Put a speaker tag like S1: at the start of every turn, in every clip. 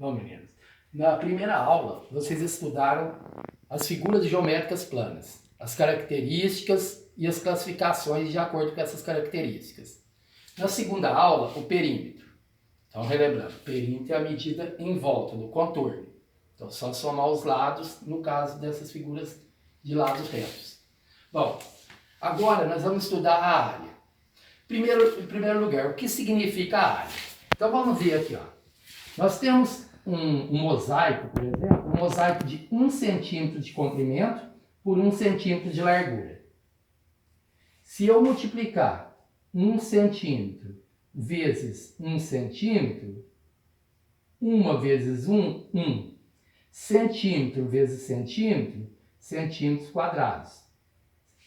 S1: Bom, meninos, na primeira aula vocês estudaram as figuras geométricas planas, as características e as classificações de acordo com essas características. Na segunda aula, o perímetro. Então, relembrando, perímetro é a medida em volta do contorno. Então, só somar os lados no caso dessas figuras de lados retos. Bom, agora nós vamos estudar a área. Em primeiro lugar, o que significa a área? Então, vamos ver aqui, ó. Nós temos um mosaico, por exemplo, um mosaico de 1 centímetro de comprimento por 1 centímetro de largura. Se eu multiplicar 1 centímetro vezes 1 centímetro, 1 vezes 1, 1. Centímetro vezes centímetro, centímetros quadrados.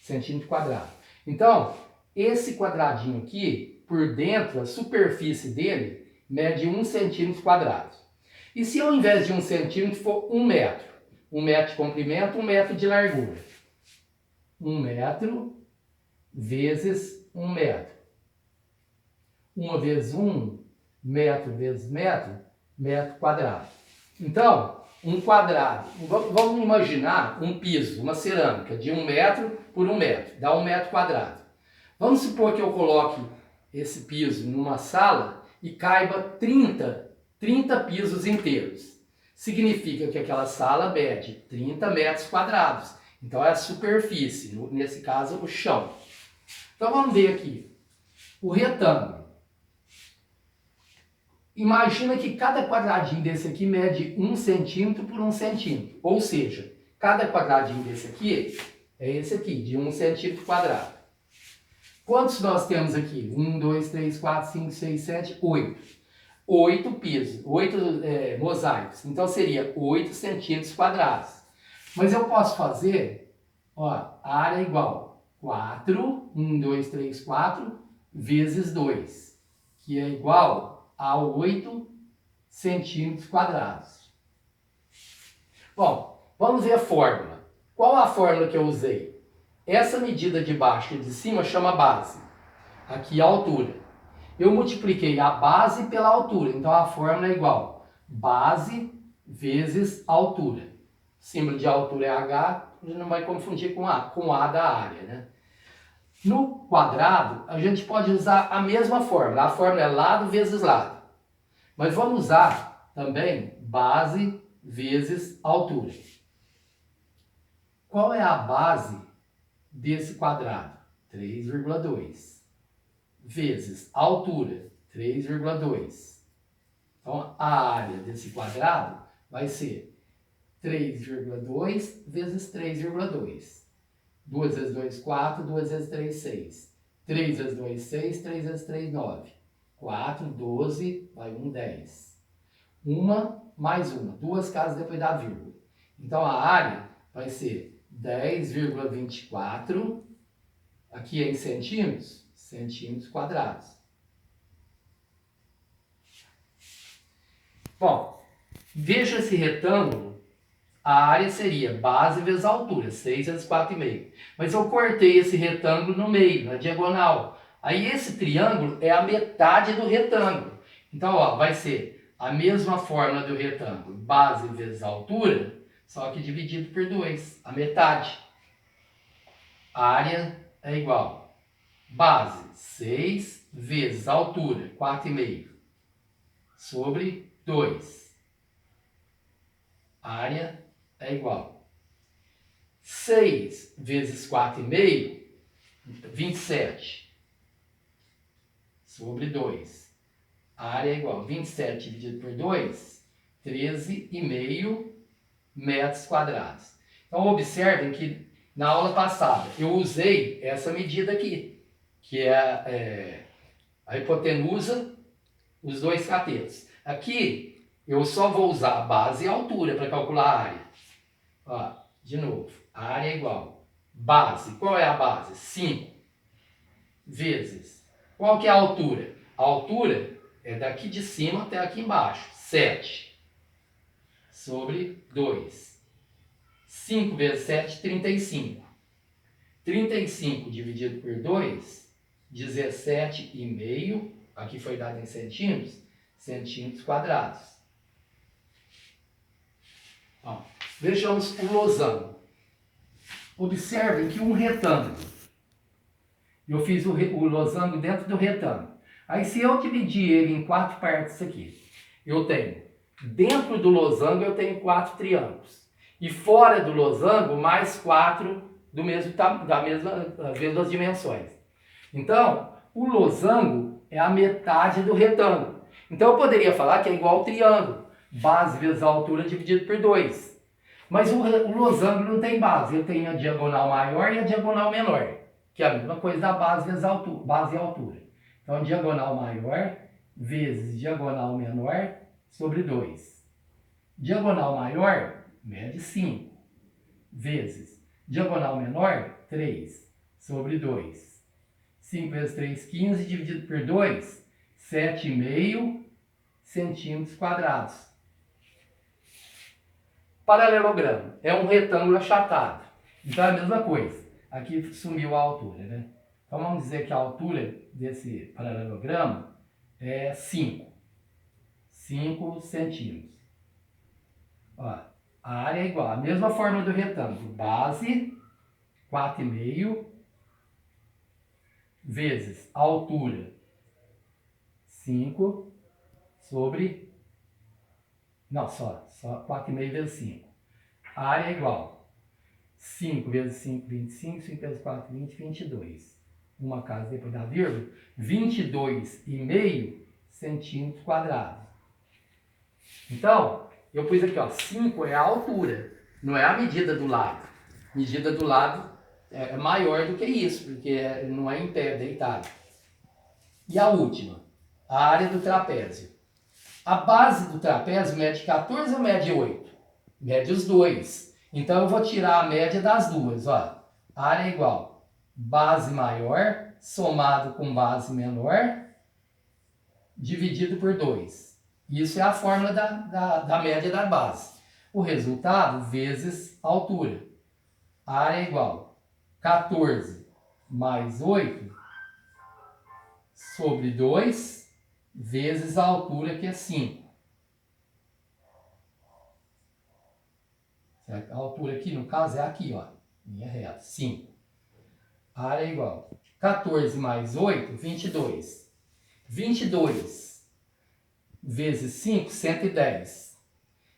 S1: Centímetro quadrado. Então, esse quadradinho aqui, por dentro, a superfície dele, mede 1 centímetro quadrado. E se ao invés de 1 centímetro for 1 metro? 1 metro de comprimento, 1 metro de largura. 1 metro vezes 1 metro. 1 vezes 1, metro vezes metro, metro quadrado. Então, um quadrado, vamos imaginar um piso, uma cerâmica de 1 metro por 1 metro, dá 1 metro quadrado. Vamos supor que eu coloque esse piso numa sala e caiba 30 pisos inteiros. Significa que aquela sala mede 30 metros quadrados. Então é a superfície, nesse caso o chão. Então vamos ver aqui. O retângulo. Imagina que cada quadradinho desse aqui mede 1 centímetro por 1 centímetro. Ou seja, cada quadradinho desse aqui é esse aqui, de 1 centímetro quadrado. Quantos nós temos aqui? 1, 2, 3, 4, 5, 6, 7, 8. 8 pisos, 8 mosaicos. Então seria 8 centímetros quadrados. Mas eu posso fazer, ó, a área é igual 4, 1, 2, 3, 4, vezes 2, que é igual a 8 centímetros quadrados. Bom, vamos ver a fórmula. Qual a fórmula que eu usei? Essa medida de baixo e de cima chama base. Aqui a altura. Eu multipliquei a base pela altura. Então a fórmula é igual base vezes altura. O símbolo de altura é H, a gente não vai confundir com A da área, né? No quadrado, a gente pode usar a mesma fórmula. A fórmula é lado vezes lado. Mas vamos usar também base vezes altura. Qual é a base desse quadrado? 3,2. Vezes a altura, 3,2. Então, a área desse quadrado vai ser 3,2 vezes 3,2. 2 vezes 2, 4. 2 vezes 3, 6. 3 vezes 2, 6. 3 vezes 3, 9. 4, 12, vai 1, 10. Uma mais uma. Duas casas depois da vírgula. Então, a área vai ser 10,24. Aqui é em centímetros. Centímetros quadrados. Bom, veja esse retângulo. A área seria base vezes altura, 6 vezes 4,5. Mas eu cortei esse retângulo no meio, na diagonal. Aí esse triângulo é a metade do retângulo. Então, ó, vai ser a mesma fórmula do retângulo, base vezes altura, só que dividido por 2, a metade. A área é igual base, 6 vezes altura, 4,5, sobre 2. A área é igual 6 vezes 4,5, 27, sobre 2. A área é igual 27 dividido por 2, 13,5 metros quadrados. Então, observem que na aula passada eu usei essa medida aqui, que é a hipotenusa, os dois catetos. Aqui, eu só vou usar a base e a altura para calcular a área. Ó, de novo, a área é igual. Base, qual é a base? 5 vezes. Qual que é a altura? A altura é daqui de cima até aqui embaixo. 7 sobre 2. 5 vezes 7, 35. 35 dividido por 2, 17,5, aqui foi dado em centímetros, centímetros quadrados. Ó, vejamos o losango. Observem que um retângulo, eu fiz o losango dentro do retângulo. Aí se eu dividir ele em 4 partes aqui, eu tenho, dentro do losango eu tenho 4 triângulos. E fora do losango, mais 4 das mesmas dimensões. Então, o losango é a metade do retângulo. Então eu poderia falar que é igual ao triângulo. Base vezes a altura dividido por 2. Mas o losango não tem base. Eu tenho a diagonal maior e a diagonal menor. Que é a mesma coisa da base vezes a altura, base e altura. Então, diagonal maior vezes diagonal menor sobre 2. Diagonal maior, mede 5. Vezes diagonal menor, 3 sobre 2. 5 vezes 3, 15, dividido por 2, 7,5 centímetros quadrados. Paralelogramo é um retângulo achatado. Então é a mesma coisa. Aqui sumiu a altura, né? Então vamos dizer que a altura desse paralelogramo é 5 centímetros. Ó, a área é igual, a mesma forma do retângulo. Base, 4,5 vezes a altura, 5 sobre... Não, só 4,5 vezes 5. A área é igual. 5 vezes 5, 25. 5 vezes 4, 20, 22. Uma casa depois da vírgula. 22,5 centímetros quadrados. Então, eu pus aqui, ó, 5 é a altura, não é a medida do lado. A medida do lado é maior do que isso, porque não é em pé, deitado. E a última, a área do trapézio. A base do trapézio mede 14 ou mede 8? Mede os dois. Então eu vou tirar a média das duas. Ó. A área é igual base maior somado com base menor dividido por 2. Isso é a fórmula da média da base. O resultado vezes a altura. A área é igual 14 mais 8 sobre 2 vezes a altura, que é 5. Certo? A altura aqui, no caso, é aqui, ó, linha reta, 5. A área é igual 14 mais 8, 22. 22 vezes 5, 110.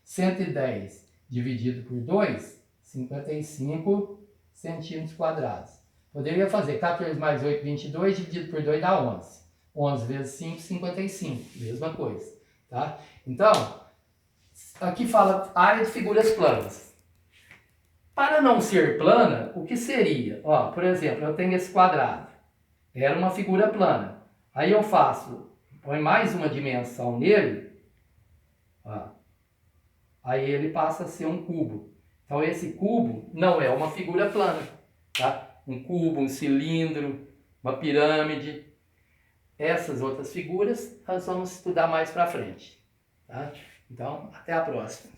S1: 110 dividido por 2, 55 centímetros quadrados. Poderia fazer 14 mais 8, 22, dividido por 2 dá 11. 11 vezes 5, 55. Mesma coisa. Tá? Então, aqui fala área de figuras planas. Para não ser plana, o que seria? Ó, por exemplo, eu tenho esse quadrado. Era uma figura plana. Aí eu põe mais uma dimensão nele. Ó, aí ele passa a ser um cubo. Então esse cubo não é uma figura plana. Tá? Um cubo, um cilindro, uma pirâmide. Essas outras figuras nós vamos estudar mais para frente. Tá? Então, até a próxima.